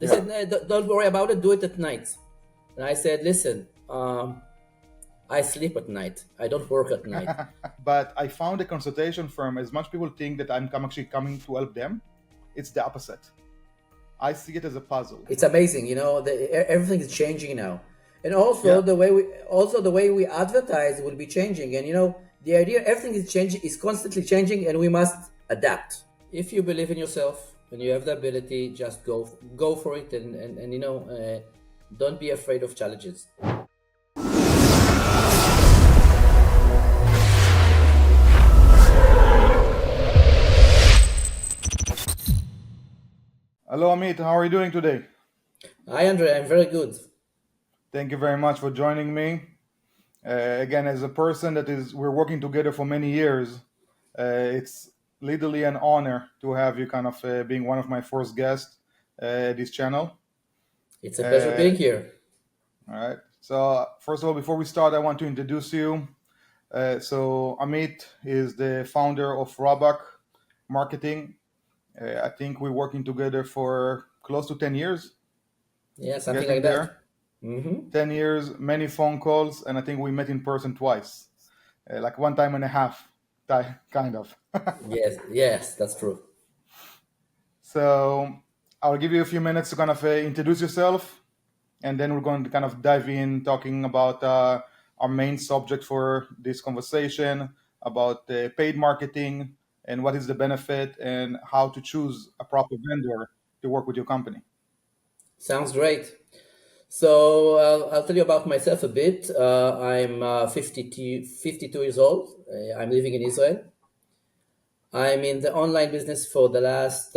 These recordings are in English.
They Yeah. said, "No, don't worry about it. Do it at night." And I said, "Listen, I sleep at night. I don't work at night." But I found a consultation firm, as much people think that I'm actually coming to help them, it's the opposite. I see it as a puzzle. It's amazing, everything is changing now, and Yeah. also the way we advertise will be changing. And the idea everything is changing, is constantly changing, and we must adapt. If you believe in yourself and you have the ability, just go for it, and don't be afraid of challenges. Hello, Amit. How are you doing today? Hi, Andre. I'm very good. Thank you very much for joining me. Again, as a person we're working together for many years, it's literally an honor to have you kind of being one of my first guests at this channel. It's a pleasure Uh, being here. all right. So, first of all, before we start, I want to introduce you. So, Amit is the founder of Rabak Marketing. I think we're working together for close to 10 years, Yeah, something getting like that. there. Mm-hmm. 10 years, many phone calls, and I think we met in person twice, like one time and a half, kind of. Yes, yes, that's true. So I'll give you a few minutes to kind of introduce yourself, and then we're going to kind of dive in talking about our main subject for this conversation about paid marketing and what is the benefit and how to choose a proper vendor to work with your company. Sounds great. So I'll tell you about myself a bit. I'm 52 years old. I'm living in Israel. I'm in the online business for the last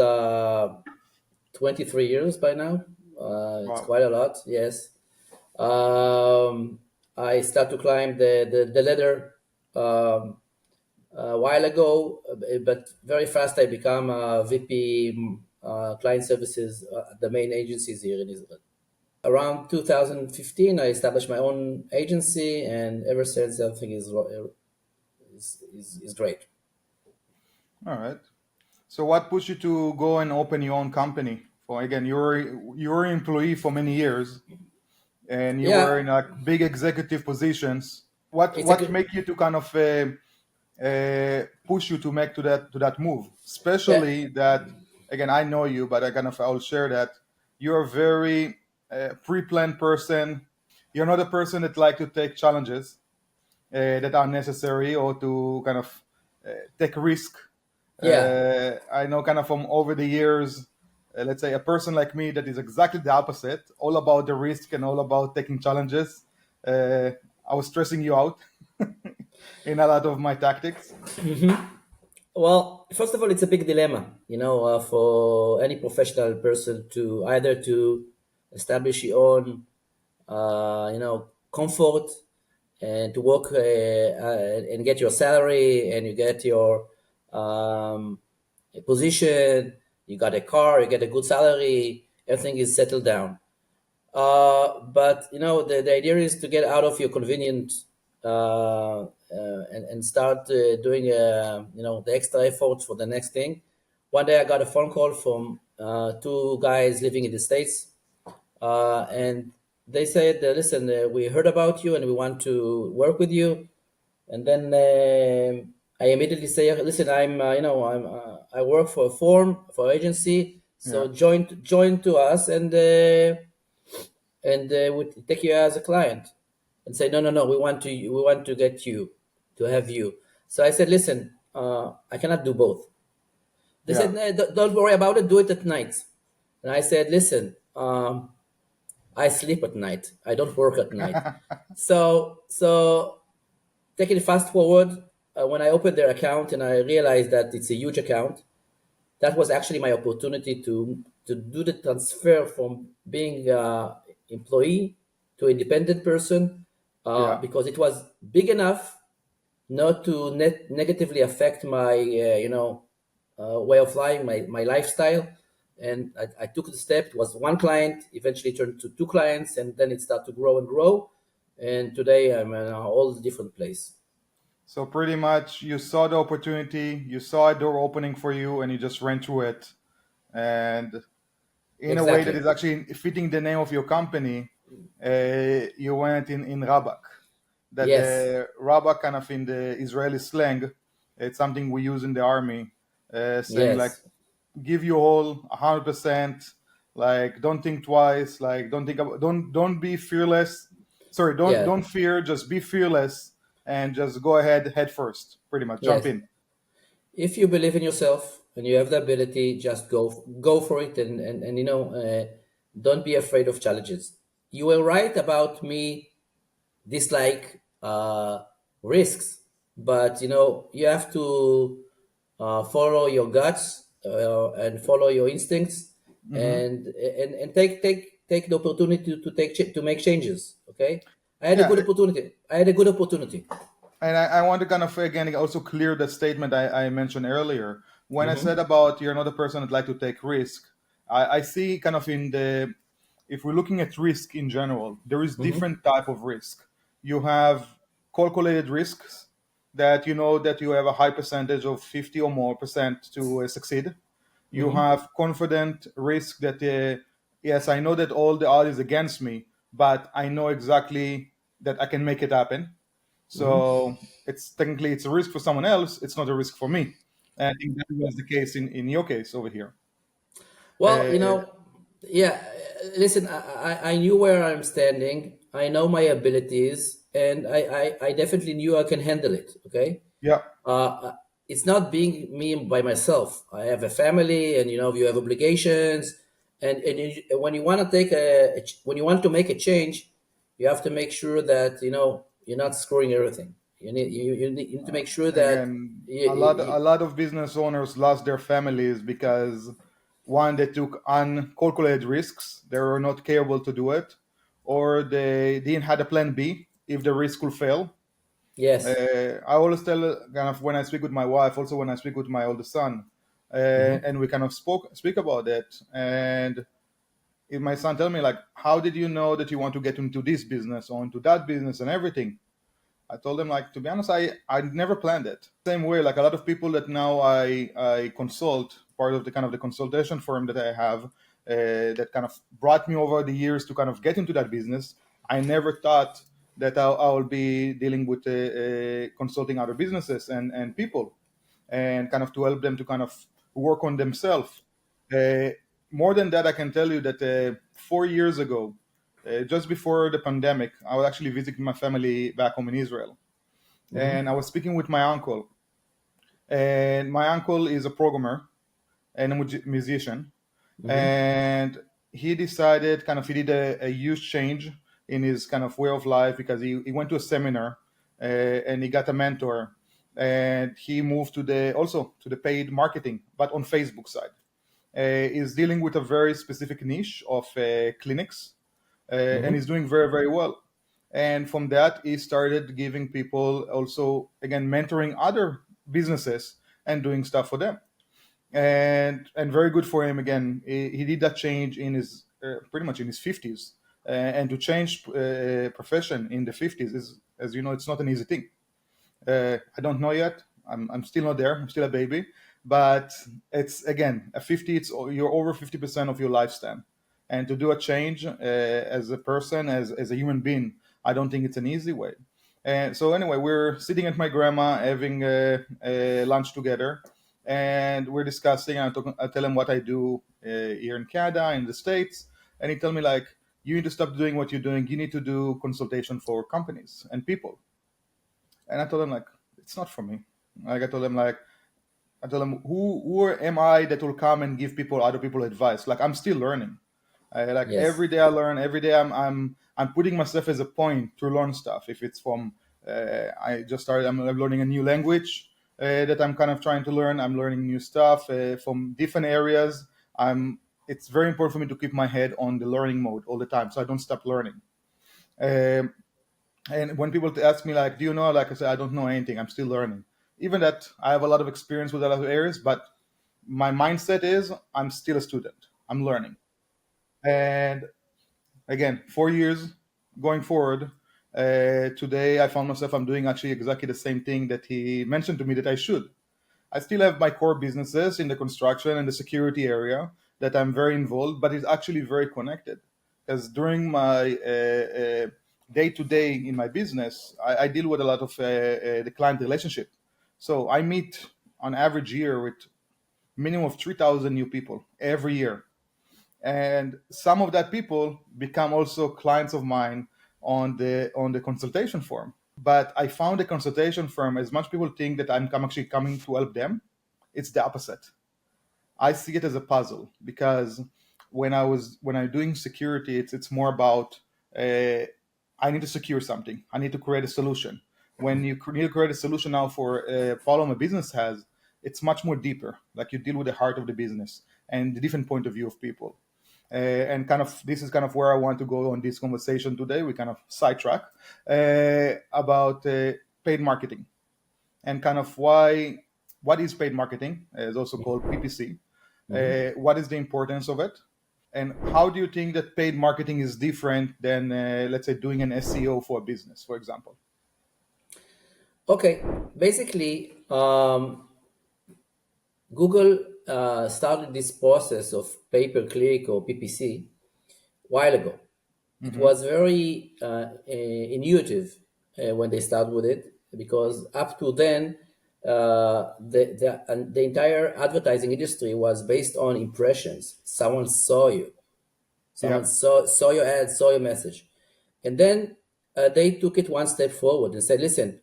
23 years by now. It's Wow. quite a lot, yes. I start to climb the ladder a while ago, but very fast I become a VP client services at the main agencies here in Israel. Around 2015, I established my own agency, and ever since everything is great. All right. So what pushed you to go and open your own company? For again, you were an employee for many years, and you were Yeah, in like big executive positions. What it's a what good. make you to kind of push you to make to that move? Yeah, Especially that again, I know you, but I'll share that you're a very pre-planned person. You're not a person that like to take challenges that are necessary or to kind of take risk. yeah. I know kind of from over the years, let's say a person like me that is exactly the opposite, all about the risk and all about taking challenges. Uh, I was stressing you out in a lot of my tactics. Well, first of all, it's a big dilemma, for any professional person to either to establish your own, comfort, and to work and get your salary, and you get your um, position, you got a car, you get a good salary, everything is settled down. But the idea is to get out of your convenient and start doing the extra effort for the next thing. One day I got a phone call from two guys living in the States, and they said, "Listen, we heard about you and we want to work with you." And then I immediately say, "Listen, I work for a agency, Yeah, so join to us, and would take you as a client," and say, "No, we want to get you, to have you." So I said, "Listen, I cannot do both." They yeah, said, "No, don't worry about it. Do it at night." And I said, "Listen, I sleep at night. I don't work at night." So taking it fast forward, when I opened their account and I realized that it's a huge account, that was actually my opportunity to do the transfer from being employee to independent person, yeah. because it was big enough not to negatively affect my way of life, my lifestyle. And I took the step. It was one client, eventually turned to two clients, and then it started to grow and grow. And today I'm in a all different place. So pretty much, you saw the opportunity, you saw a door opening for you, and you just ran through it. And in a way that Exactly. is actually fitting the name of your company, you went in Rabak. That Yes. Rabak, kind of in the Israeli slang, it's something we use in the army, saying like, Yes. give you all 100%, like don't think twice, like don't think about, don't be fearless. Sorry, don't Yeah. don't fear, just be fearless and just go ahead head first, pretty much jump Yes. in. If you believe in yourself and you have the ability, just go for it, and don't be afraid of challenges. You were right about me dislike risks, but you have to follow your guts and follow your instincts, Hmm. and take the opportunity to to make changes. Okay, Yeah, I had a good opportunity. and I want to kind of again also clear the statement I mentioned earlier when I said Hmm. about you're not a person that like to take risk. I see kind of in the, if we're looking at risk in general, there is Hmm. different type of risk. You have calculated risks that you know that you have a high percentage of 50 or more percent to succeed. You Hmm. have confident risk that yes, I know that all the odds is against me, but I know exactly that I can make it happen. Hmm. So it's technically it's a risk for someone else. It's not a risk for me. And I think that was the case in your case over here. Well, Uh, yeah. Listen, I knew where I'm standing. I know my abilities, and I definitely knew I can handle it. Okay. yeah, uh, it's not being me by myself. I have a family, and you have obligations, when you want to when you want to make a change, you have to make sure that you're not screwing everything. You need to make sure that again, a you, lot of business owners lost their families because one, they took uncalculated risks. They were not capable to do it, or they didn't had a plan B if the risk will fail. yes. I always tell kind of when I speak with my wife, also when I speak with my oldest son, Hmm. and we kind of speak about it. And if my son tell me like, how did you know that you want to get into this business or into that business and everything? I told him like, to be honest, I never planned it. Same way, like a lot of people that now I consult, part of the kind of the consultation firm that I have, that kind of brought me over the years to kind of get into that business. I never thought that I'll be dealing with consulting other businesses and people, and kind of to help them to kind of work on themselves. Uh, More than that, I can tell you that 4 years ago, just before the pandemic, I was actually visiting my family back home in Israel, and I Hmm. was speaking with my uncle. And my uncle is a programmer and a musician, Hmm. and he decided kind of he did a huge change in his kind of way of life because he went to a seminar and he got a mentor, and he moved to the also to the paid marketing but on Facebook side. Is dealing with a very specific niche of clinics, and he's Hmm. doing very very well. And from that he started giving people also again mentoring other businesses and doing stuff for them, and very good for him. Again, he did that change in his pretty much in his 50s, and to change profession in the 50s is, as you know, it's not an easy thing. I don't know yet. I'm still not there. I'm still a baby. But it's again a 50. It's you're over 50% of your lifespan, and to do a change as a person, as a human being, I don't think it's an easy way. And so anyway, we're sitting at my grandma having lunch together, and we're discussing. I tell him what I do here in Canada, in the States, and he tell me like, you need to stop doing what you're doing. You need to do consultation for companies and people. And I told him like, it's not for me. Like I told him, who am I that will come and give people other people advice? Like I'm still learning. Like Yes. every day I learn. Every day I'm putting myself as a point to learn stuff. If it's from I just started. I'm learning a new language that I'm kind of trying to learn. I'm learning new stuff from different areas. I'm. It's very important for me to keep my head on the learning mode all the time, so I don't stop learning. Um, and when people ask me like, do you know, like I say, I don't know anything, I'm still learning. Even that I have a lot of experience with a lot of areas, but my mindset is I'm still a student, I'm learning. And again, 4 years going forward, today I found myself I'm doing actually exactly the same thing that he mentioned to me that I should. I still have my core businesses in the construction and the security area, that I'm very involved, but it's actually very connected. Because during my day to day in my business, I deal with a lot of the client relationship. So I meet on average year with minimum of 3,000 new people every year, and some of that people become also clients of mine on the consultation firm. But I found a consultation firm, as much people think that I'm actually coming to help them, it's the opposite. I see it as a puzzle, because when I'm doing security, it's more about uh, I need to secure something. I need to create a solution. When you need to create a solution now for a problem a business has, it's much more deeper. Like you deal with the heart of the business and the different point of view of people. And kind of this is kind of where I want to go on this conversation today. We kind of sidetrack about paid marketing, and kind of what is paid marketing, is also called PPC. Mhm. What is the importance of it, and how do you think that paid marketing is different than let's say doing an SEO for a business, for example? Okay, basically, Google started this process of pay per click or PPC while ago. It Mm-hmm. was very intuitive when they started with it, because up to then, the entire advertising industry was based on impressions. Someone saw you, Yeah, someone saw your ad, saw your message, and then they took it one step forward and said, "Listen,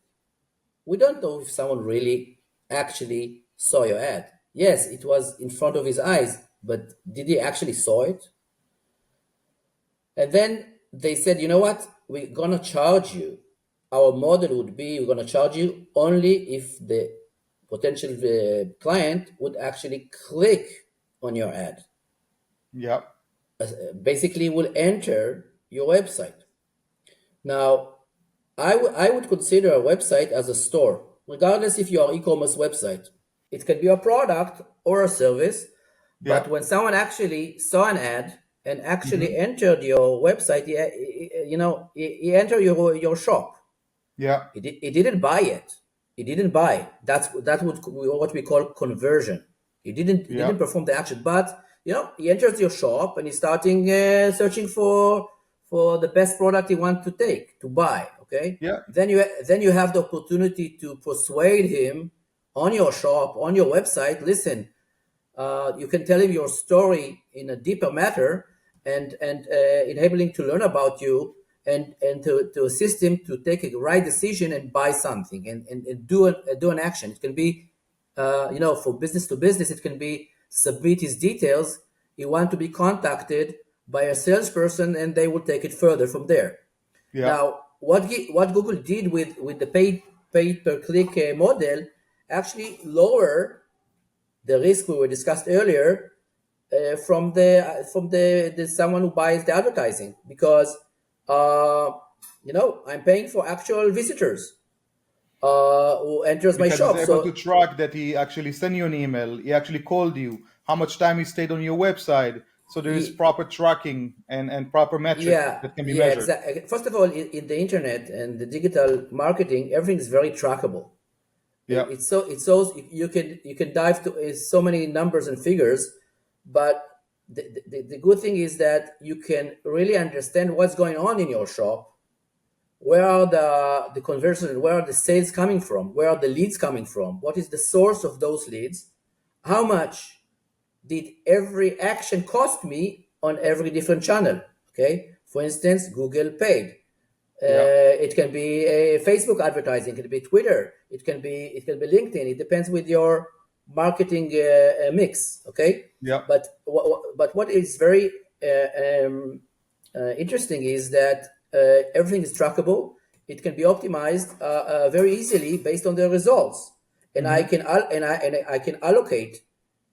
we don't know if someone really actually saw your ad. Yes, it was in front of his eyes, but did he actually saw it?" And then they said, "You know what? We're gonna charge you. Our model would be we're gonna charge you only if the potential client would actually click on your ad. yeah, Basically, will enter your website." Now, I would consider a website as a store, regardless if you are e-commerce website. It can be a product or a service, yeah. but when someone actually saw an ad and Mm-hmm. actually entered your website, he entered your shop. Yeah, He didn't buy it. He didn't buy. That would what we call conversion. He yeah, didn't perform the action, but he enters your shop and he's starting searching for the best product he wants to take to buy. Okay, yeah, then you have the opportunity to persuade him on your shop, on your website. Listen, you can tell him your story in a deeper matter, and enabling to learn about you, and to assist him to take a right decision and buy something, and do an action. It can be, for business to business, it can be submit his details. You want to be contacted by a salesperson, and they will take it further from there. yeah. Now, what Google did with the paid per click model actually lower the risk we were discussed earlier, from the someone who buys the advertising, because uh, I'm paying for actual visitors who enters my Because it's shop. able to So track that he actually sent you an email, he actually called you, how much time he stayed on your website. So there is proper tracking and proper metric yeah, that can be yeah, measured. exactly. First of all, in the internet and the digital marketing, everything is very trackable. Yeah, It's so you can dive to so many numbers and figures, but the good thing is that you can really understand what's going on in your shop. Where are the conversions? Where are the sales coming from? Where are the leads coming from? What is the source of those leads? How much did every action cost me on every different channel? Okay, for instance, Google paid. yeah, It can be a Facebook advertising. It can be Twitter. It can be LinkedIn. It depends with your marketing mix. Okay, yeah. but what is very interesting is that everything is trackable. It can be optimized very easily based on the results, and I Hmm. can and I can allocate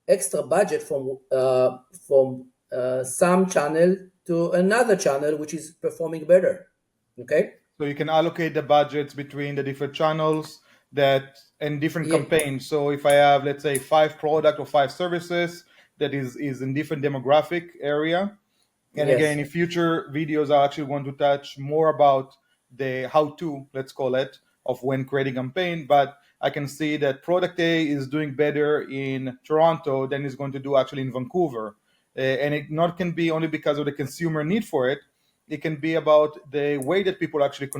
extra budget from some channel to another channel which is performing better. Okay. So you can allocate the budgets between the different channels that and different Yeah. campaigns. So if I have, let's say, five product or five services that is in different demographic area, and again, Yes. in future videos, I actually want to touch more about the how to, let's call it, of when creating campaign. But I can see that product A is doing better in Toronto than is going to do actually in Vancouver. and it not can be only because of the consumer need for it. It can be about the way that people actually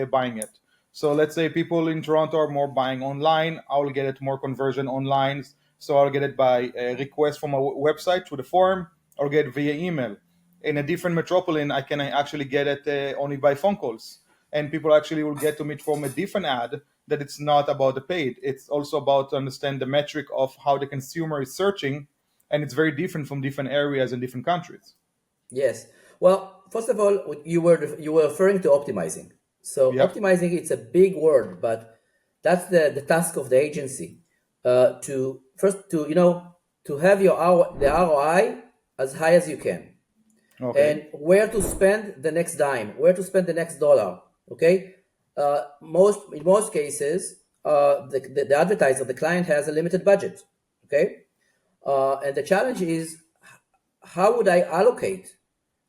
buying it. So let's say people in Toronto are more buying online. I'll get it more conversion online. So I'll get it by a request from a website through the form. I'll get it via email. In a different metropolitan, I can actually get it only by phone calls. And people actually will get to meet from a different ad that it's not about the paid. It's also about to understand the metric of how the consumer is searching. And it's very different from different areas and different countries. Yes. Well, first of all, you were referring to optimizing. So Yep. optimizing, it's a big word, but that's the task of the agency. To first to have the ROI as high as you can, Okay. and where to spend the next dime, where to spend the next dollar. Okay. In most cases, the advertiser, the client, has a limited budget. Okay. And the challenge is, how would I allocate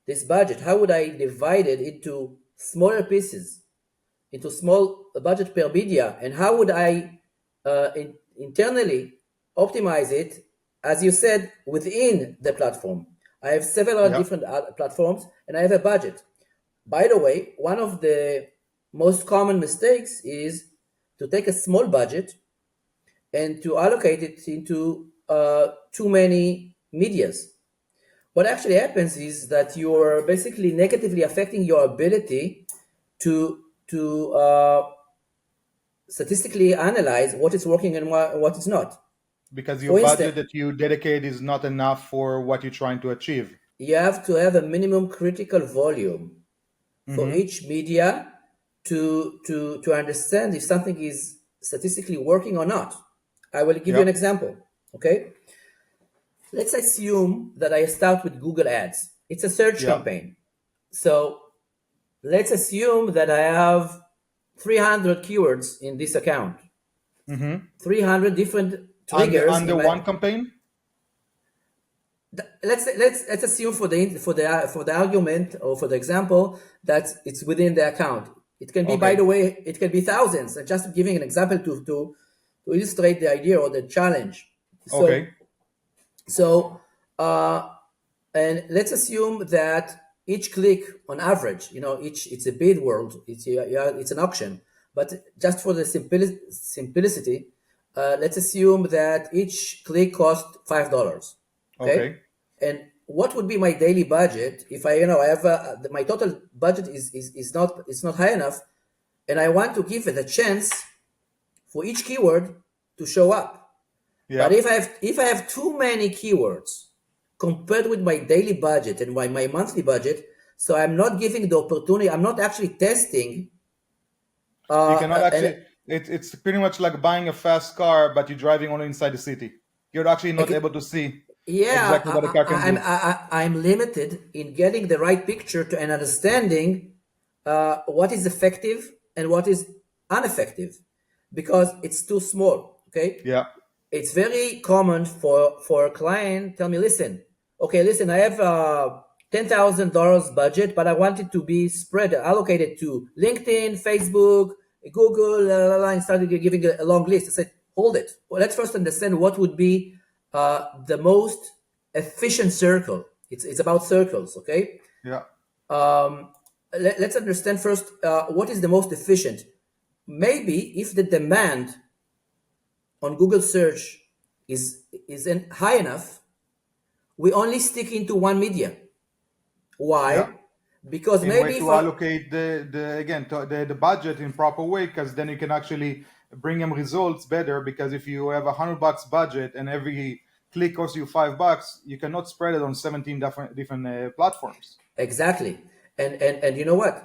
this budget? How would I divide it into smaller pieces, into small budget per media, and how would I internally optimize it, as you said, within the platform? I have several Yep. different platforms, and I have a budget. By the way, one of the most common mistakes is to take a small budget and to allocate it into too many medias. What actually happens is that you're basically negatively affecting your ability to statistically analyze what is working and what is not. Because your For budget instance, that you dedicate is not enough for what you're trying to achieve. you have to have a minimum critical volume for Mm-hmm. each media to understand if something is statistically working or not. I will give you an Yep. example. Okay, let's assume that I start with Google Ads. It's a search Yep. campaign. So let's assume that I have 300 keywords in this account, Mm-hmm. 300 different Under triggers in under my. one campaign. Let's assume for the argument, or for the example, that it's within the account. It can be, by the Okay. way, it can be thousands. And just giving an example to illustrate the idea or the challenge. So Okay. so uh, and let's assume that each click, on average, it's a bid world. It's an auction, but just for the simplicity, let's assume that each click costs $5. Okay, Okay. and what would be my daily budget if I have my total budget is not high enough, and I want to give it a chance for each keyword to show up. But Yep. if I have too many keywords compared with my daily budget and my monthly budget, so I'm not giving the opportunity. I'm not actually testing. You cannot And actually. It's pretty much like buying a fast car, but you're driving only inside the city. You're actually not able to see yeah, exactly what the car can do. I'm limited in getting the right picture and understanding what is effective and what is ineffective, because it's too small. Okay, Yeah. it's very common for a client tell me, listen, I have $10,000 budget, but I want it to be spread, allocated to LinkedIn, Facebook, Google, and started giving a long list. I said, hold it. Well, let's first understand what would be the most efficient circle. It's about circles. Okay, Yeah. let's understand first what is the most efficient. Maybe if the demand on Google search isn't high enough, we only stick into one media. Yeah. Why? Because In way maybe to for allocate the budget in proper way, because then you can actually bring them results better. Because if you have $100 budget and every click costs you $5, you cannot spread it on 17 different platforms. exactly, and you know what?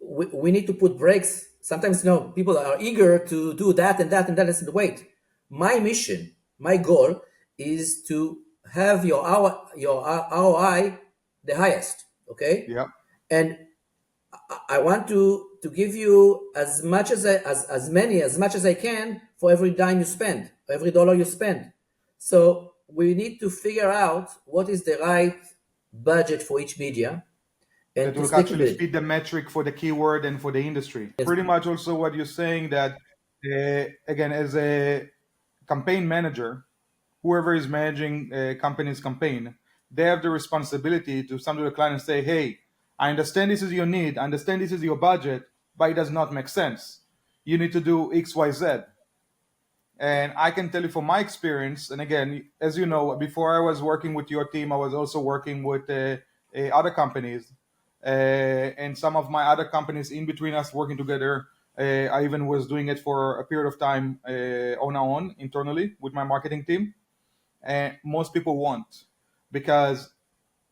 We need to put brakes. Sometimes people are eager to do that and that and that. I said, wait, my mission, my goal is to have your ROI the highest. Okay, Yeah. and I want to give you as much as much as I can for every dime you spend, every dollar you spend. So we need to figure out what is the right budget for each media and That to will stick with actually it. fit the metric for the keyword and for the industry. Pretty much also what you're saying that, again, as a campaign manager, whoever is managing a company's campaign, they have the responsibility to come to the client and say, hey, I understand this is your need, I understand this is your budget, but it does not make sense. You need to do X, Y, Z. And I can tell you from my experience, and again, as you know, before I was working with your team, I was also working with other companies. And some of my other companies in between us working together, I even was doing it for a period of time on our own internally with my marketing team. And most people won't, because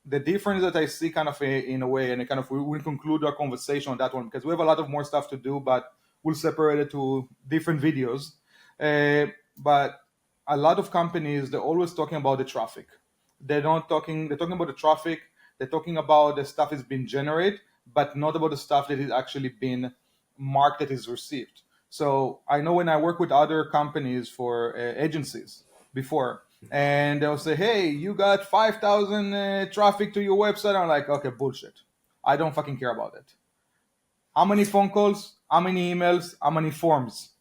the difference that I see kind of in a way, and it kind of we'll conclude our conversation on that one because we have a lot of more stuff to do, but we'll separate it to different videos. But a lot of companies, they're always talking about the traffic. They're talking about the traffic, they're talking about the stuff that's been generated, but not about the stuff that is actually been marked, that is received. So I know when I work with other companies for agencies before, and they'll say, hey, you got 5,000 traffic to your website. I'm like, okay, bullshit. I don't fucking care about it. How many phone calls? How many emails? How many forms?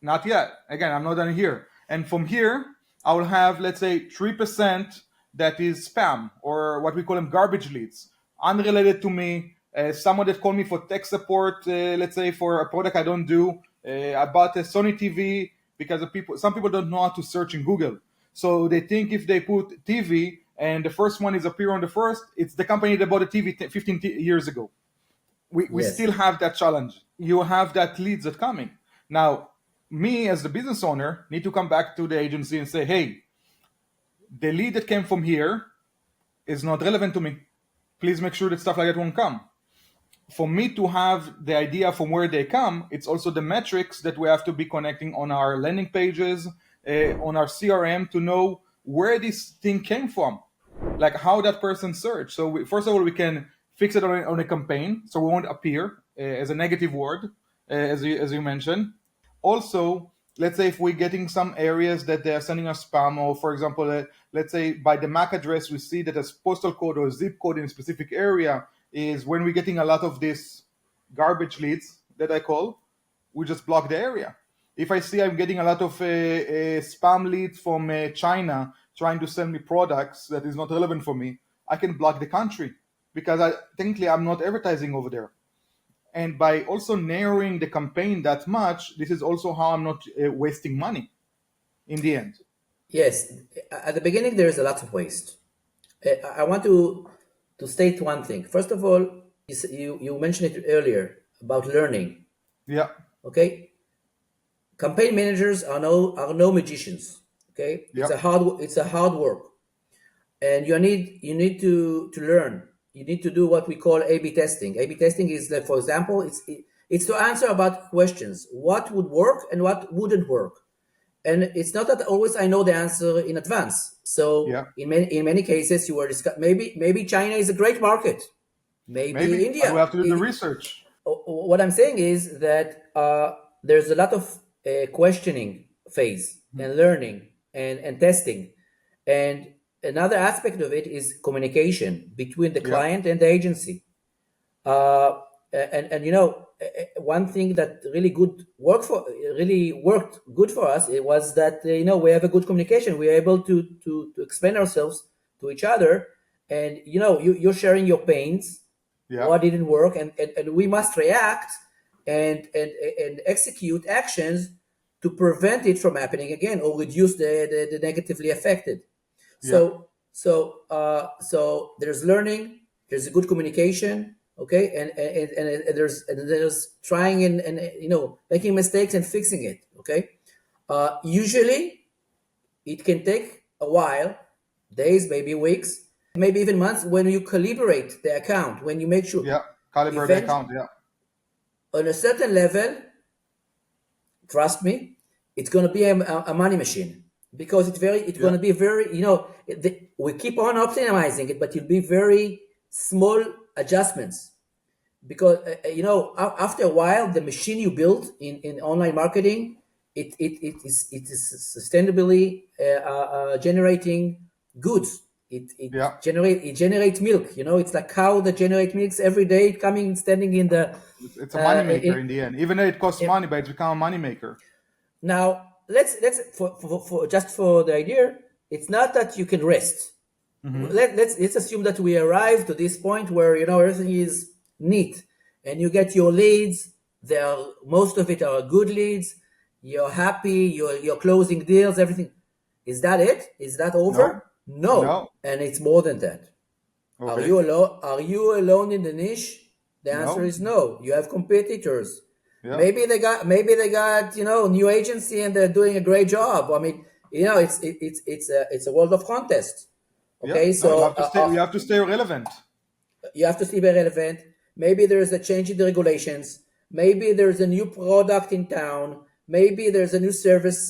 Not yet. Again, I'm not done here. And from here, I will have, let's say, 3% that is spam, or what we call them garbage leads, unrelated to me. Someone that called me for tech support, let's say for a product I don't do. I bought a Sony TV because some people don't know how to search in Google. So they think if they put TV and the first one is appear on the first, it's the company that bought a TV 15 years ago. We Yes. still have that challenge. You have that leads that coming. Now, me as the business owner need to come back to the agency and say, hey, the lead that came from here is not relevant to me. Please make sure that stuff like that won't come. For me to have the idea from where they come, it's also the metrics that we have to be connecting on our landing pages, on our CRM, to know where this thing came from, like how that person searched. So first of all, we can fix it on a campaign, so we won't appear as a negative word, as you mentioned. Also, let's say if we're getting some areas that they're sending us spam, or for example, let's say by the MAC address we see that a postal code or a zip code in a specific area, is when we're getting a lot of this garbage leads that I call, we just block the area. If I see I'm getting a lot of spam leads from China trying to sell me products that is not relevant for me, I can block the country because technically I'm not advertising over there. And by also narrowing the campaign that much, this is also how I'm not wasting money in the end. Yes. At the beginning, there is a lot of waste. I want to state one thing. First of all, you mentioned it earlier about learning. Yeah, Okay, campaign managers are no magicians. Okay, yeah, it's a hard work, and you need to learn. You need to do what we call A/B testing. A/B testing is that, for example, it's to answer about questions: what would work and what wouldn't work. And it's not that always I know the answer in advance. So yeah. in many cases, you were discussing maybe China is a great market, maybe Maybe, but we India. have to do the research. What I'm saying is that there's a lot of questioning phase and learning and testing. And another aspect of it is communication between the Yeah, client and the agency. And one thing that really worked good for us, it was that we have a good communication. We are able to explain ourselves to each other, and you're sharing your pains, yeah, what didn't work, and we must react and execute actions to prevent it from happening again or reduce the negatively affected. yeah, So there's learning, there's a good communication, okay, and there's trying and making mistakes and fixing it, okay. Usually, it can take a while, days, maybe weeks, maybe even months, when you calibrate the account, when you make sure, yeah. Calibrate the event account. Yeah, on a certain level. Trust me, it's going to be a money machine, because it's going yeah, to be very, we keep on optimizing it, but it'll be very small adjustments, because after a while, the machine you build in online marketing, it is sustainably generating goods. yeah. It generates milk. It's like cow that generate milks every day, coming standing in the It's a money maker in, in the end. Even though it costs money, but it's become a money maker. now. for just for the idea, it's not that you can rest. Hmm. Let's assume that we arrive to this point where everything is neat, and you get your leads. They are, most of it are good leads. You're happy. You're closing deals. Everything. Is that it? Is that No, over? No, no. and it's more than that. Are Okay. you alone? Are you alone in the niche? The answer No. is no. You have competitors. Yeah. Maybe they got new agency and they're doing a great job. I mean, it's a world of contest. Yeah. Okay, No, you so have to stay. You have to stay relevant. you have to stay relevant. Maybe there's a change in the regulations. Maybe there's a new product in town. Maybe there's a new service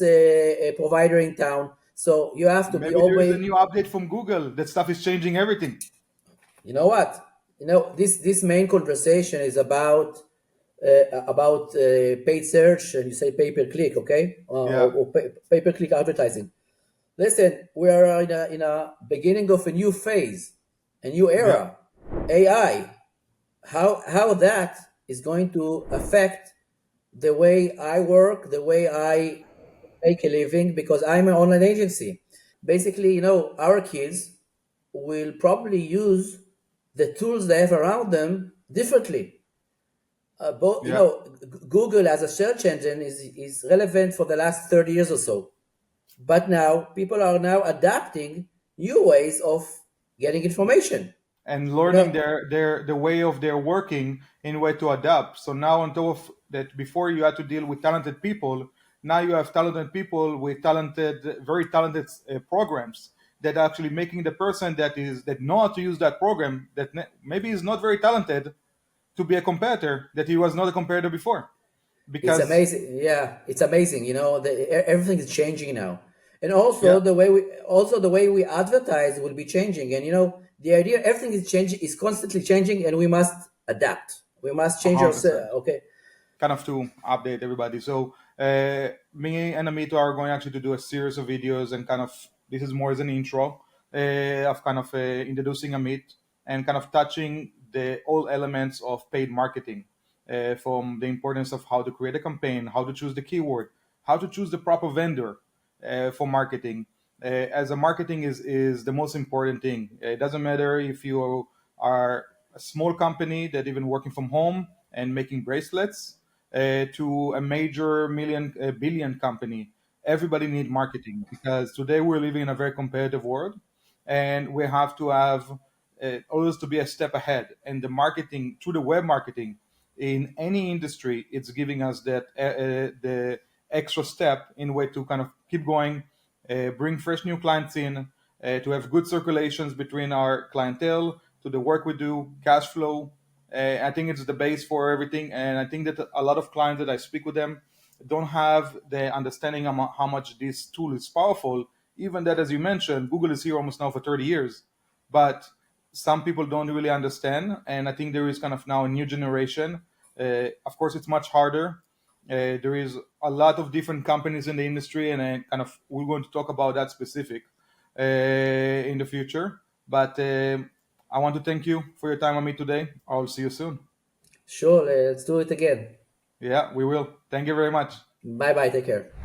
provider in town. So you have to be Maybe there is a always. new update from Google. That stuff is changing everything. You know what? This main conversation is about paid search, and you say pay per click, okay, Yeah. or pay per click advertising. Listen, we are in a beginning of a new phase, a new Yeah. era, AI. How that is going to affect the way I work, the way I make a living, because I'm an online agency. Basically, our kids will probably use the tools they have around them differently. Yeah. Google as a search engine is relevant for the last 30 years or so. But now people are now adapting new ways of getting information. And You learning know, their the way of their working in way to adapt. So now on top of that, before you had to deal with talented people, now you have talented people with very talented programs that are actually making the person that know how to use that program that maybe is not very talented to be a competitor that he was not a competitor before it's because amazing. Yeah, it's amazing. Everything is changing now, and yeah, also the way we advertise will be changing. And the idea everything is changing, is constantly changing, and we must adapt. We must change ourselves. 100%. Okay, Kind of to update everybody. So me and Amit are going actually to do a series of videos, and kind of this is more as an intro of kind of introducing Amit and kind of touching the all elements of paid marketing, from the importance of how to create a campaign, how to choose the keyword, how to choose the proper vendor for marketing. As a marketing is the most important thing. It doesn't matter if you are a small company that even working from home and making bracelets to a major billion company. Everybody need marketing because today we're living in a very competitive world, and we have to have always to be a step ahead. And the marketing through the web marketing in any industry, it's giving us that the extra step in way to kind of keep going, bring fresh new clients in, to have good circulations between our clientele, to the work we do, cash flow. I think it's the base for everything, and I think that a lot of clients that I speak with them don't have the understanding of how much this tool is powerful. Even that, as you mentioned, Google is here almost now for 30 years, but some people don't really understand, and I think there is kind of now a new generation. Of course, it's much harder. There is a lot of different companies in the industry, and kind of we're going to talk about that specific in the future. But I want to thank you for your time on me today. I'll see you soon. sure. Let's do it again. Yeah, we will. Thank you very much. Bye bye. Take care.